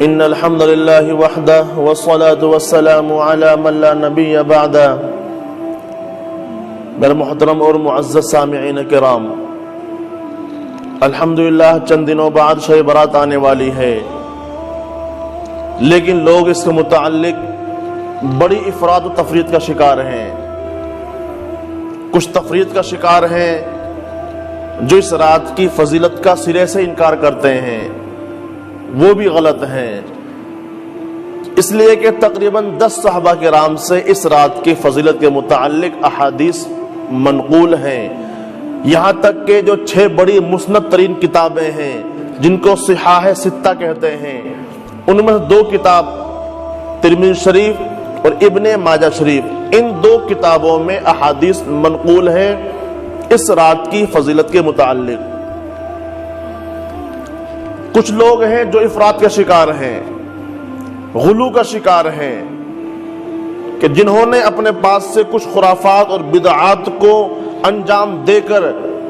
ان الحمد لله وحده والصلاة والسلام على من لا نبی بعده۔ میرے محترم اور معزز سامعین کرام، الحمدللہ چند دنوں بعد شب برات آنے والی ہے، لیکن لوگ اس کے متعلق بڑی افراد و تفرید کا شکار ہیں۔ کچھ تفرید کا شکار ہیں جو اس رات کی فضیلت کا سرے سے انکار کرتے ہیں، وہ بھی غلط ہیں، اس لیے کہ تقریباً 10 صحابہ کرام سے اس رات کی فضیلت کے متعلق احادیث منقول ہیں، یہاں تک کہ جو 6 بڑی مسند ترین کتابیں ہیں جن کو صحاح ستہ کہتے ہیں، ان میں 2 کتاب ترمذی شریف اور ابن ماجہ شریف، ان 2 کتابوں میں احادیث منقول ہیں اس رات کی فضیلت کے متعلق۔ کچھ لوگ ہیں جو افراد کا شکار ہیں، غلو کا شکار ہیں، کہ جنہوں نے اپنے پاس سے کچھ خرافات اور بدعات کو انجام دے کر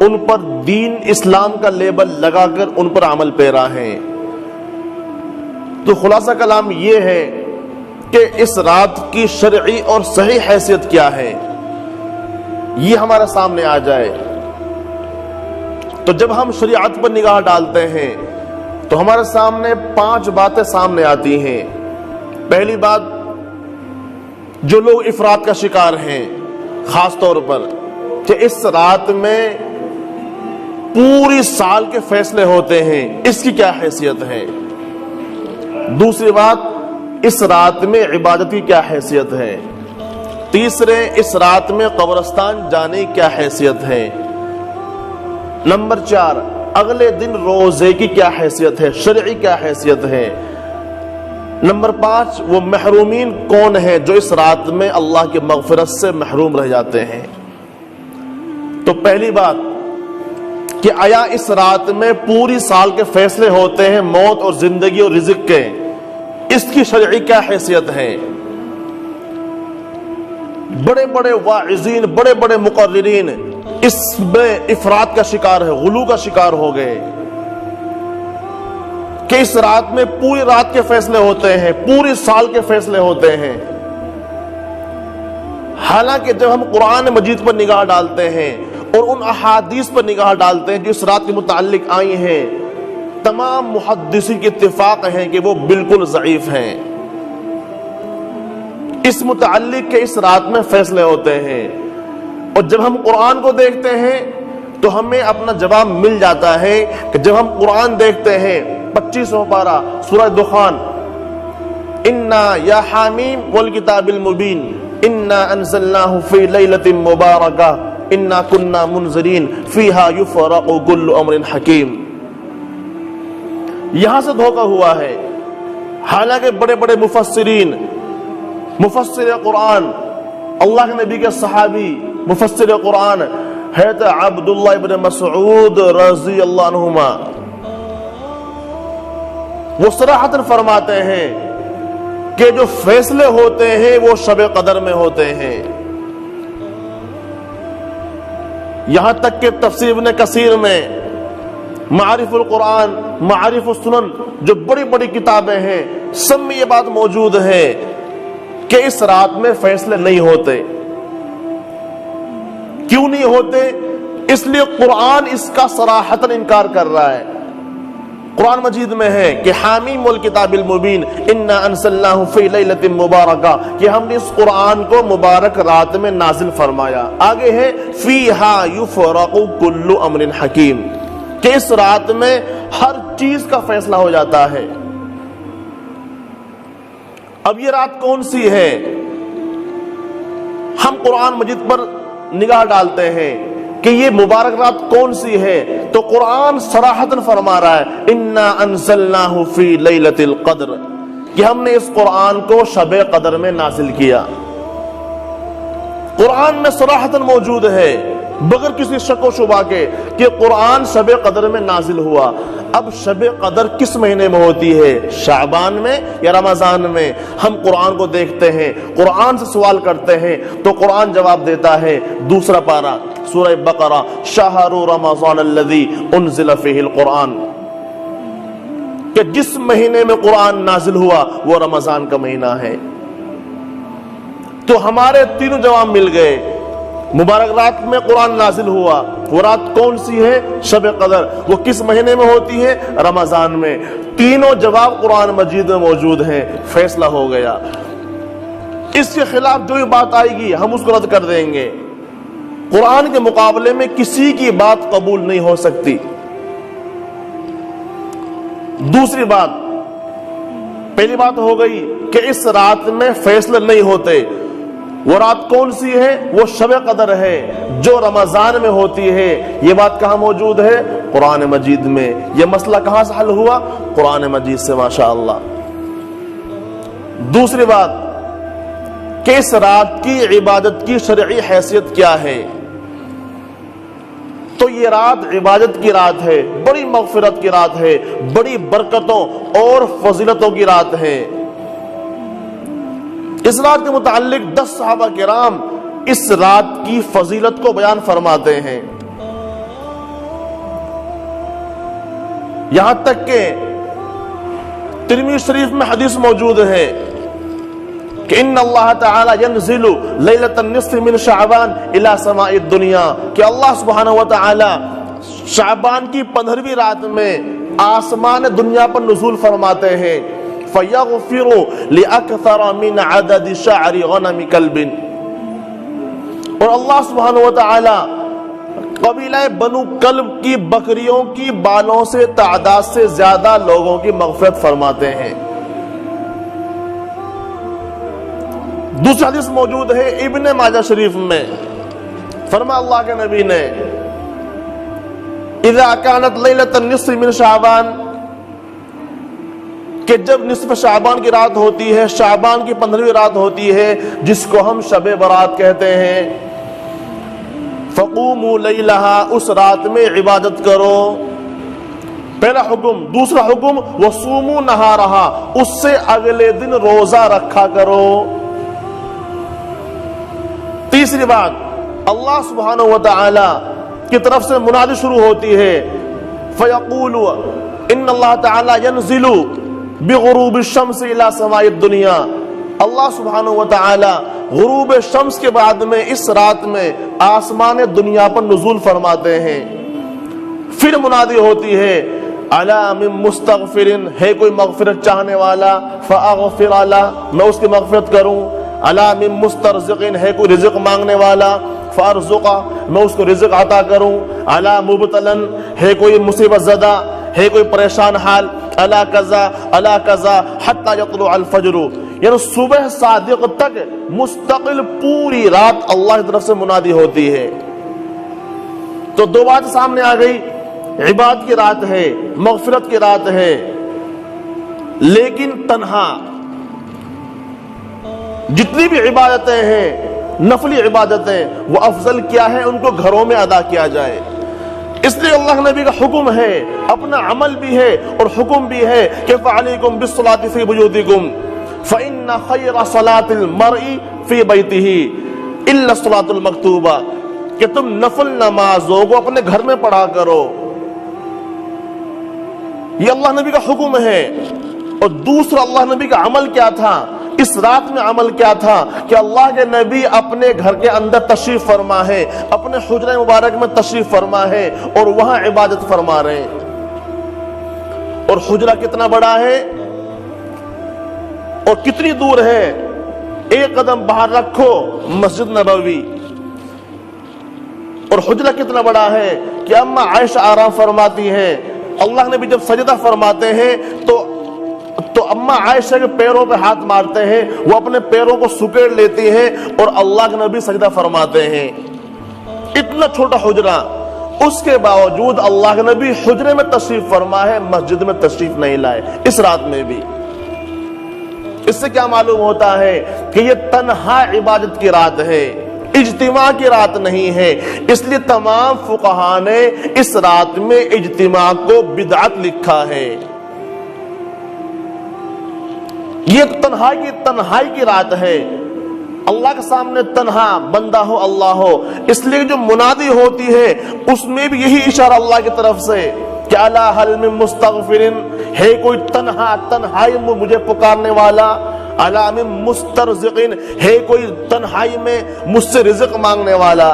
ان پر دین اسلام کا لیبل لگا کر ان پر عمل پیرا ہیں۔ تو خلاصہ کلام یہ ہے کہ اس رات کی شرعی اور صحیح حیثیت کیا ہے، یہ ہمارے سامنے آ جائے۔ تو جب ہم شریعت پر نگاہ ڈالتے ہیں تو ہمارے سامنے 5 باتیں سامنے آتی ہیں۔ پہلی بات، جو لوگ افراد کا شکار ہیں، خاص طور پر کہ اس رات میں پوری سال کے فیصلے ہوتے ہیں، اس کی کیا حیثیت ہے۔ دوسری بات، اس رات میں عبادت کی کیا حیثیت ہے۔ تیسرے، اس رات میں قبرستان جانے کی کیا حیثیت ہے۔ نمبر 4، اگلے دن روزے کی کیا حیثیت ہے، شرعی کیا حیثیت ہے۔ نمبر 5، وہ محرومین کون ہیں جو اس رات میں اللہ کی مغفرت سے محروم رہ جاتے ہیں۔ تو پہلی بات کہ آیا اس رات میں پوری سال کے فیصلے ہوتے ہیں موت اور زندگی اور رزق کے، اس کی شرعی کیا حیثیت ہے۔ بڑے بڑے واعظین، بڑے بڑے مقررین اس میں افراد کا شکار ہے، غلو کا شکار ہو گئے کہ اس رات میں پوری رات کے فیصلے ہوتے ہیں، پوری سال کے فیصلے ہوتے ہیں۔ حالانکہ جب ہم قرآن مجید پر نگاہ ڈالتے ہیں اور ان احادیث پر نگاہ ڈالتے ہیں جو اس رات کے متعلق آئی ہیں، تمام محدثین کے اتفاق ہیں کہ وہ بالکل ضعیف ہیں اس متعلق کہ اس رات میں فیصلے ہوتے ہیں۔ اور جب ہم قرآن کو دیکھتے ہیں تو ہمیں اپنا جواب مل جاتا ہے کہ جب ہم قرآن دیکھتے ہیں 25واں پارہ سورہ دخان، انا یا حامیم والکتاب المبین انا انزلناہ فی لیلۃ مبارکہ انا کنا منذرین فیہا یفرق کل امر حکیم، یہاں سے دھوکہ ہوا ہے۔ حالانکہ بڑے بڑے مفسرین، مفسر قرآن، اللہ کے نبی کے صحابی مفسر قرآن حضرت عبداللہ ابن مسعود رضی اللہ عنہما، وہ صراحتاً فرماتے ہیں کہ جو فیصلے ہوتے ہیں وہ شب قدر میں ہوتے ہیں۔ یہاں تک کہ تفسیر ابن کثیر میں، معارف القرآن، معارف السنن، جو بڑی بڑی کتابیں ہیں، سب میں یہ بات موجود ہے کہ اس رات میں فیصلے نہیں ہوتے۔ کیوں نہیں ہوتے؟ اس لیے قرآن اس کا صراحتاً انکار کر رہا ہے۔ قرآن مجید میں ہے کہ حامیم والکتاب المبین انا انزلناہ فی لیلۃ مبارکہ، کہ ہم نے اس قرآن کو مبارک رات میں نازل فرمایا۔ آگے ہے فیہا یفرق کل امر حکیم، کہ اس رات میں ہر چیز کا فیصلہ ہو جاتا ہے۔ اب یہ رات کون سی ہے؟ ہم قرآن مجید پر نگاہ ڈالتے ہیں کہ یہ مبارک رات کون سی ہے، تو قرآن صراحتاً فرما رہا ہے انا انزلناہ فی لیلۃ القدر، کہ ہم نے اس قرآن کو شب قدر میں نازل کیا۔ قرآن میں صراحتاً موجود ہے بغیر کسی شک و شبہ کے کہ قرآن شب قدر میں نازل ہوا۔ اب شب قدر کس مہینے میں ہوتی ہے، شعبان میں یا رمضان میں؟ ہم قرآن کو دیکھتے ہیں، قرآن سے سوال کرتے ہیں تو قرآن جواب دیتا ہے، دوسرا پارہ سورہ بقرہ، شہر رمضان الذی انزل فیہ القرآن، کہ جس مہینے میں قرآن نازل ہوا وہ رمضان کا مہینہ ہے۔ تو ہمارے تینوں جواب مل گئے۔ مبارک رات میں قرآن نازل ہوا، وہ رات کون سی ہے؟ شب قدر۔ وہ کس مہینے میں ہوتی ہے؟ رمضان میں۔ تینوں جواب قرآن مجید میں موجود ہیں، فیصلہ ہو گیا۔ اس کے خلاف جو بھی بات آئے گی ہم اس کو رد کر دیں گے۔ قرآن کے مقابلے میں کسی کی بات قبول نہیں ہو سکتی۔ دوسری بات، پہلی بات ہو گئی کہ اس رات میں فیصلے نہیں ہوتے۔ وہ رات کون سی ہے؟ وہ شب قدر ہے جو رمضان میں ہوتی ہے۔ یہ بات کہاں موجود ہے؟ قرآن مجید میں۔ یہ مسئلہ کہاں سے حل ہوا؟ قرآن مجید سے، ماشاءاللہ۔ دوسری بات کہ اس رات کی عبادت کی شرعی حیثیت کیا ہے؟ تو یہ رات عبادت کی رات ہے، بڑی مغفرت کی رات ہے، بڑی برکتوں اور فضیلتوں کی رات ہے۔ اس رات کے متعلق 10 صحابہ کرام اس رات کی فضیلت کو بیان فرماتے ہیں، یہاں تک کہ ترمذی شریف میں حدیث موجود ہے کہ ان اللہ تعالی ینزل لیلۃ النصف من شعبان الی سماء الدنیا، کہ اللہ سبحانہ و تعالی شعبان کی 15ویں رات میں آسمان دنیا پر نزول فرماتے ہیں۔ فَيَغْفِرُ لِأَكْثَرَ مِنْ عَدَدِ شَعْرِ غَنَمِ كَلْبٍ، اور اللہ سبحانہ و تعالی قبیلہ بنو کلب کی بکریوں کی بالوں سے تعداد سے زیادہ لوگوں کی مغفرت فرماتے ہیں۔ دوسری حدیث موجود ہے ابن ماجہ شریف میں، فرما اللہ کے نبی نے اذا كانت لیلۃ النصف من شعبان، کہ جب نصف شعبان کی رات ہوتی ہے، شعبان کی 15ویں رات ہوتی ہے جس کو ہم شب برات کہتے ہیں، فقوموا لیلہا، اس رات میں عبادت کرو، پہلا حکم۔ دوسرا حکم وصوموا نہارہا، اس سے اگلے دن روزہ رکھا کرو۔ تیسری بات، اللہ سبحانہ و تعالی کی طرف سے منادی شروع ہوتی ہے، فیقول ان اللہ تعالی ینزل بغروب الشمس الى سماء الدنیا، اللہ سبحانہ و تعالی غروب شمس کے بعد میں اس رات میں آسمان دنیا پر نزول فرماتے ہیں۔ پھر منادی ہوتی ہے الا من مستغفر، ہے کوئی مغفرت چاہنے والا، فاغفر له، میں اس کی مغفرت کروں۔ الا من مسترزق، ہے کوئی رزق مانگنے والا، فارزقہ، میں اس کو رزق عطا کروں۔ الا مبتلا، ہے کوئی مصیبت زدہ، ہے کوئی پریشان حال، الا کذا الا کذا حتی یطلع الفجر، یعنی صبح صادق تک مستقل پوری رات اللہ کی طرف سے منادی ہوتی ہے۔ تو دو بات سامنے آ گئی، عبادت کی رات ہے، مغفرت کی رات ہے، لیکن تنہا جتنی بھی عبادتیں ہیں، نفلی عبادتیں، وہ افضل کیا ہے؟ ان کو گھروں میں ادا کیا جائے۔ اس لیے اللہ نبی کا حکم ہے، اپنا عمل بھی ہے اور حکم بھی ہے کہ فعلیکم بالصلاۃ فی بیوتکم فإن خیر صلاۃ المرء فی بیتہ الا الصلاۃ المکتوبہ، کہ تم نفل نمازوں کو اپنے گھر میں پڑھا کرو۔ یہ اللہ نبی کا حکم ہے۔ اور دوسرا اللہ نبی کا عمل کیا تھا؟ اس رات میں عمل کیا تھا کہ اللہ کے نبی اپنے گھر کے اندر تشریف فرما ہے، اپنے حجرہ مبارک میں تشریف فرما ہے اور وہاں عبادت فرما رہے ہیں۔ اور حجرہ کتنا بڑا ہے اور کتنی دور ہے؟ ایک قدم باہر رکھو مسجد نبوی، اور حجرہ کتنا بڑا ہے کہ اما عائشہ آرام فرماتی ہیں، اللہ نبی جب سجدہ فرماتے ہیں تو اما عائشہ کے پیروں پہ ہاتھ مارتے ہیں، وہ اپنے پیروں کو سکیڑ لیتی ہیں اور اللہ کے نبی سجدہ فرماتے ہیں۔ اتنا چھوٹا حجرہ، اس کے باوجود اللہ کے نبی حجرے میں تشریف فرما ہے، مسجد میں تشریف نہیں لائے اس رات میں بھی۔ اس سے کیا معلوم ہوتا ہے کہ یہ تنہا عبادت کی رات ہے، اجتماع کی رات نہیں ہے۔ اس لیے تمام فقہاء نے اس رات میں اجتماع کو بدعت لکھا ہے۔ یہ تنہائی کی رات ہے، اللہ کے سامنے تنہا بندہ ہو، اللہ ہو۔ اس لیے جو منادی ہوتی ہے اس میں بھی یہی اشارہ اللہ کی طرف سے کہ الا هل من مستغفر، ہے کوئی تنہائی میں مجھے پکارنے والا، الا من مسترزق، ہے کوئی تنہائی میں مجھ سے رزق مانگنے والا.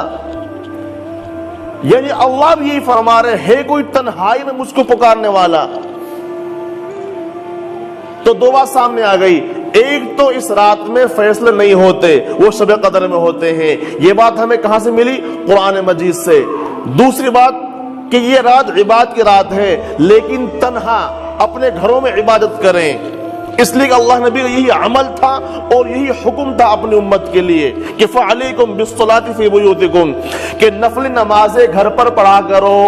یعنی اللہ بھی یہی فرما رہے ہے کوئی تنہائی میں مجھ کو پکارنے والا. تو دو بات سامنے آ گئی، ایک تو اس رات میں فیصلے نہیں ہوتے، وہ شب قدر میں ہوتے ہیں. یہ بات ہمیں کہاں سے ملی؟ قرآن مجید سے. دوسری بات کہ یہ رات عبادت کی رات ہے، لیکن تنہا اپنے گھروں میں عبادت کریں. اس لیے کہ اللہ نبی کا یہی عمل تھا اور یہی حکم تھا اپنی امت کے لیے کہ فعلیکم بالصلاۃ فی بیوتکم، کہ نفل نمازیں گھر پر پڑھا کرو.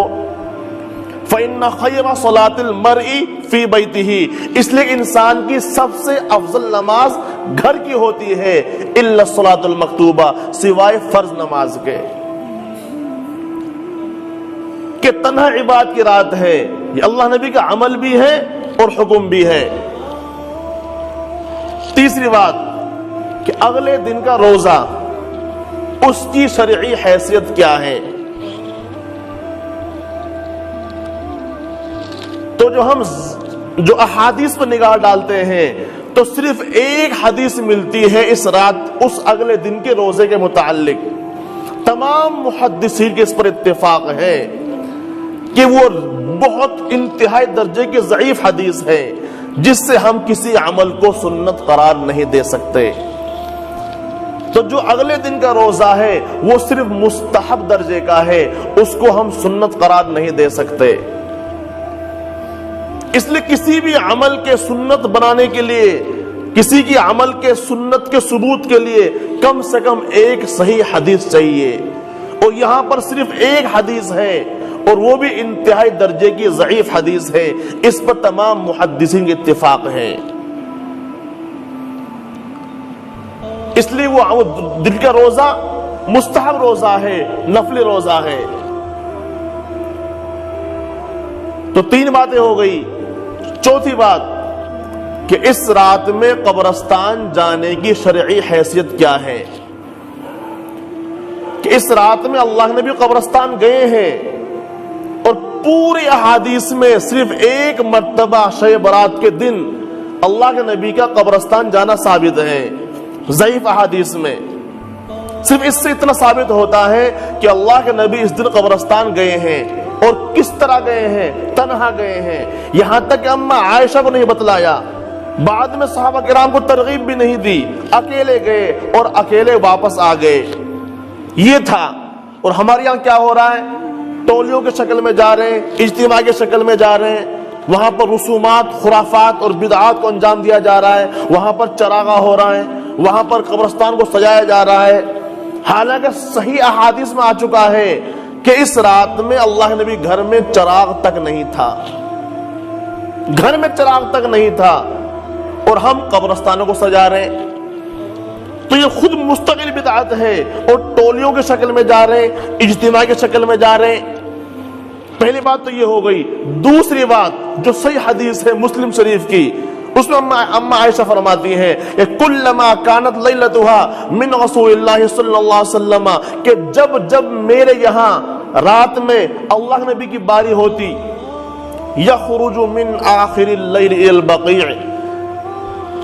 فإن خیر صلاۃ المرء فی بیتہ، اس لیے انسان کی سب سے افضل نماز گھر کی ہوتی ہے، الا الصلاۃ المکتوبہ، سوائے فرض نماز کے. کہ تنہا عبادت کی رات ہے، یہ اللہ نبی کا عمل بھی ہے اور حکم بھی ہے. تیسری بات کہ اگلے دن کا روزہ، اس کی شرعی حیثیت کیا ہے؟ تو جو احادیث پر نگاہ ڈالتے ہیں تو صرف ایک حدیث ملتی ہے اس رات، اس اگلے دن کے روزے کے متعلق. تمام محدثین کے اس پر اتفاق ہے کہ وہ بہت انتہائی درجے کی ضعیف حدیث ہے، جس سے ہم کسی عمل کو سنت قرار نہیں دے سکتے. تو جو اگلے دن کا روزہ ہے وہ صرف مستحب درجے کا ہے، اس کو ہم سنت قرار نہیں دے سکتے. اس لیے کسی بھی عمل کے سنت بنانے کے لیے، کسی کی عمل کے سنت کے ثبوت کے لیے کم سے کم ایک صحیح حدیث چاہیے، اور یہاں پر صرف ایک حدیث ہے اور وہ بھی انتہائی درجے کی ضعیف حدیث ہے. اس پر تمام محدثین کے اتفاق ہے. اس لیے وہ دن کا روزہ مستحب روزہ ہے، نفلی روزہ ہے. تو تین باتیں ہو گئی. چوتھی بات کہ اس رات میں قبرستان جانے کی شرعی حیثیت کیا ہے؟ کہ اس رات میں اللہ نبی قبرستان گئے ہیں، اور پوری احادیث میں صرف ایک مرتبہ شب برات کے دن اللہ کے نبی کا قبرستان جانا ثابت ہے. ضعیف احادیث میں صرف اس سے اتنا ثابت ہوتا ہے کہ اللہ کے نبی اس دن قبرستان گئے ہیں، اور کس طرح گئے ہیں؟ تنہا گئے ہیں. یہاں تک کہ اماں عائشہ کو نہیں بتلایا، بعد میں صحابہ کرام کو ترغیب بھی نہیں دی، اکیلے گئے اور اکیلے واپس آ گئے. یہ تھا. اور ہمارے یہاں کیا ہو رہا ہے؟ ٹولیوں کے شکل میں جا رہے ہیں، اجتماع کے شکل میں جا رہے ہیں، وہاں پر رسومات، خرافات اور بدعات کو انجام دیا جا رہا ہے، وہاں پر چراغاں ہو رہا ہے، وہاں پر قبرستان کو سجایا جا رہا ہے. حالانکہ صحیح احادیث میں آ چکا ہے کہ اس رات میں اللہ نبی گھر میں چراغ تک نہیں تھا، گھر میں چراغ تک نہیں تھا، اور ہم قبرستانوں کو سجا رہے ہیں. تو یہ خود مستقل بدعت ہے، اور ٹولیوں کے شکل میں جا رہے ہیں، اجتماع کے شکل میں جا رہے ہیں. پہلی بات تو یہ ہو گئی. دوسری بات جو صحیح حدیث ہے مسلم شریف کی، اس میں اماں عائشہ فرماتی ہیں کہ کلما کانت لیلتھا من رسول اللہ صلی اللہ علیہ وسلم، کہ جب جب میرے یہاں رات میں اللہ نبی کی باری ہوتی، یخرج من آخر اللیل الی البقیع،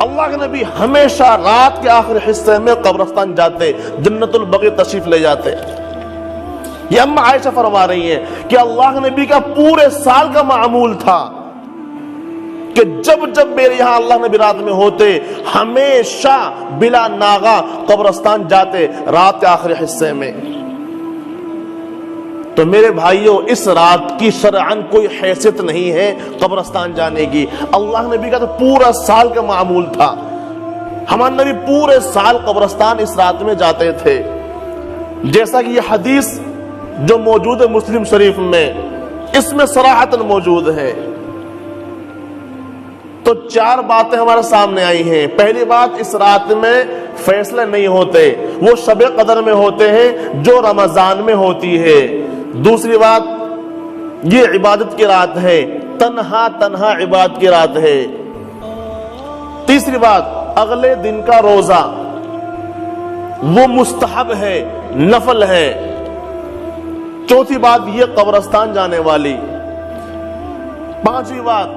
اللہ کے نبی ہمیشہ رات کے آخری حصے میں قبرستان جاتے، جنت البقیع تشریف لے جاتے. یہ اماں عائشہ فرما رہی ہیں کہ اللہ کے نبی کا پورے سال کا معمول تھا کہ جب جب میرے یہاں اللہ نبی رات میں ہوتے، ہمیشہ بلا ناغا قبرستان جاتے رات کے آخری حصے میں. تو میرے بھائیوں، اس رات کی شرعاً کوئی حیثیت نہیں ہے قبرستان جانے کی. اللہ نبی کا تو پورا سال کا معمول تھا. ہمارے نبی پورے سال قبرستان اس رات میں جاتے تھے، جیسا کہ یہ حدیث جو موجود ہے مسلم شریف میں، اس میں صراحتاً موجود ہے. تو چار باتیں ہمارے سامنے آئی ہیں. پہلی بات، اس رات میں فیصلے نہیں ہوتے، وہ شب قدر میں ہوتے ہیں جو رمضان میں ہوتی ہے. دوسری بات، یہ عبادت کی رات ہے، تنہا عبادت کی رات ہے. تیسری بات، اگلے دن کا روزہ وہ مستحب ہے، نفل ہے. چوتھی بات، یہ قبرستان جانے والی. پانچویں بات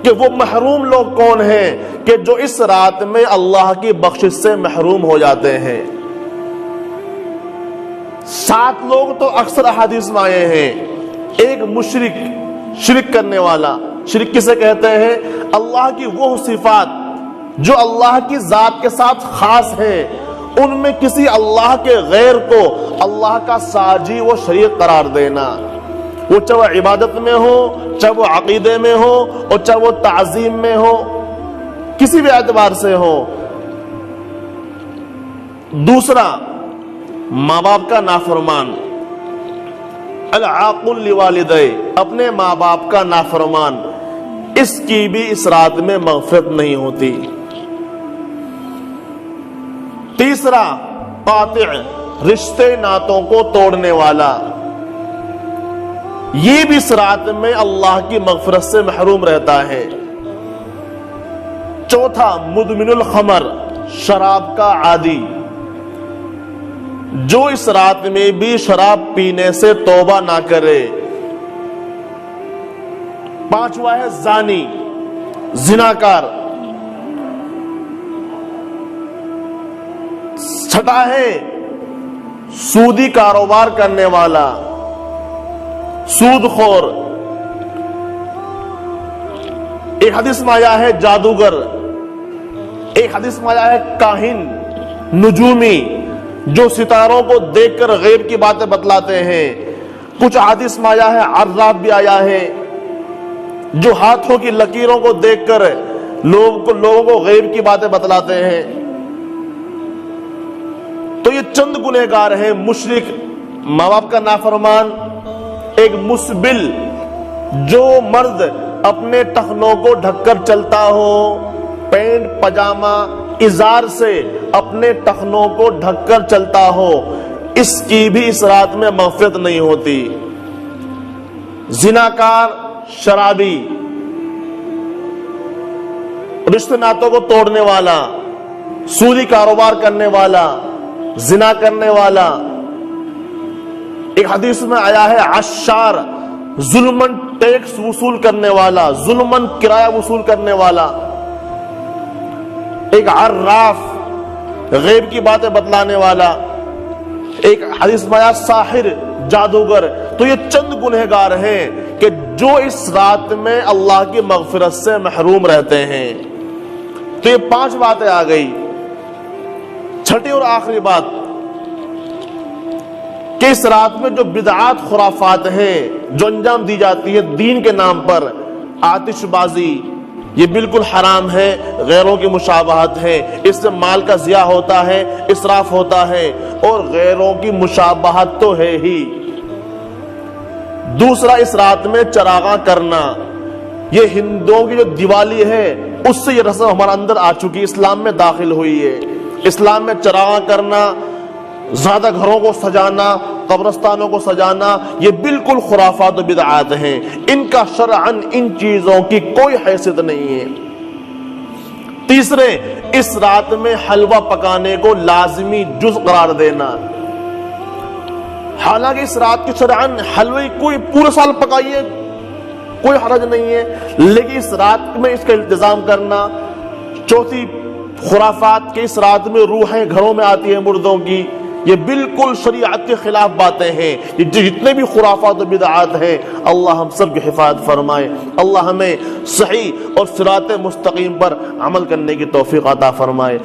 کہ وہ محروم لوگ کون ہیں کہ جو اس رات میں اللہ کی بخشش سے محروم ہو جاتے ہیں۔ 7 لوگ تو اکثر احادیث میں آئے ہیں۔ ایک مشرک، شرک کرنے والا۔ شرک کسے کہتے ہیں؟ اللہ کی وہ صفات جو اللہ کی ذات کے ساتھ خاص ہیں، ان میں کسی اللہ کے غیر کو اللہ کا ساجی و شریک قرار دینا، وہ چاہے وہ عبادت میں ہو، چاہے وہ عقیدے میں ہو، اور چاہے وہ تعظیم میں ہو، کسی بھی اعتبار سے ہو۔ دوسرا، ماں باپ کا نافرمان، العاق لوالدیہ، اپنے ماں باپ کا نافرمان، اس کی بھی اس رات میں مغفرت نہیں ہوتی۔ تیسرا، قاطع، رشتے ناتوں کو توڑنے والا، یہ بھی اس رات میں اللہ کی مغفرت سے محروم رہتا ہے۔ چوتھا، مدمن الخمر، شراب کا عادی، جو اس رات میں بھی شراب پینے سے توبہ نہ کرے۔ پانچواں ہے زانی، زناکار۔ چھٹا ہے سودی کاروبار کرنے والا، سود خور۔ ایک حدیث میں آیا ہے جادوگر، ایک حدیث میں آیا ہے کاہن، نجومی، جو ستاروں کو دیکھ کر غیب کی باتیں بتلاتے ہیں۔ کچھ حدیث میں آیا ہے عراف بھی آیا ہے، جو ہاتھوں کی لکیروں کو دیکھ کر لوگوں کو غیب کی باتیں بتلاتے ہیں۔ تو یہ چند گنہگار ہیں: مشرک، ماں باپ کا نافرمان، ایک مسبل، جو مرد اپنے ٹخنوں کو ڈھک کر چلتا ہو، پینٹ پجامہ ازار سے اپنے ٹخنوں کو ڈھک کر چلتا ہو، اس کی بھی اس رات میں مغفرت نہیں ہوتی۔ زناکار، شرابی، رشتے ناتوں کو توڑنے والا، سودی کاروبار کرنے والا، زنا کرنے والا۔ ایک حدیث میں آیا ہے عشار، ظلمن ٹیکس وصول کرنے والا، ظلمن کرایہ وصول کرنے والا۔ ایک عراف، غیب کی باتیں بتلانے والا۔ ایک حدیث میں آیا ساحر، جادوگر۔ تو یہ چند گنہگار ہیں کہ جو اس رات میں اللہ کی مغفرت سے محروم رہتے ہیں۔ تو یہ 5 باتیں آ گئی۔ چھٹی اور آخری بات کہ اس رات میں جو بدعات، خرافات ہیں جو انجام دی جاتی ہے دین کے نام پر، آتش بازی، یہ بالکل حرام ہے، غیروں کی مشابہت ہے، اس سے مال کا ضیاع ہوتا ہے، اسراف ہوتا ہے، اور غیروں کی مشابہت تو ہے ہی۔ دوسرا، اس رات میں چراغاں کرنا، یہ ہندوؤں کی جو دیوالی ہے اس سے یہ رسم ہمارے اندر آ چکی، اسلام میں داخل ہوئی ہے۔ اسلام میں چراغاں کرنا، زیادہ گھروں کو سجانا، قبرستانوں کو سجانا، یہ بالکل خرافات و بدعات ہیں۔ ان کا شرعاً ان چیزوں کی کوئی حیثیت نہیں ہے۔ تیسرے، اس رات میں حلوہ پکانے کو لازمی جز قرار دینا۔ حالانکہ اس رات کی شرعاً حلوے کوئی پورے سال پکائیے، کوئی حرج نہیں ہے، لیکن اس رات میں اس کا التزام کرنا۔ چوتھی، خرافات کے اس رات میں روحیں گھروں میں آتی ہیں مردوں کی، یہ بالکل شریعت کے خلاف باتیں ہیں۔ یہ جتنے بھی خرافات و بدعات ہیں، اللہ ہم سب کی حفاظت فرمائے۔ اللہ ہمیں صحیح اور صراط مستقیم پر عمل کرنے کی توفیق عطا فرمائے۔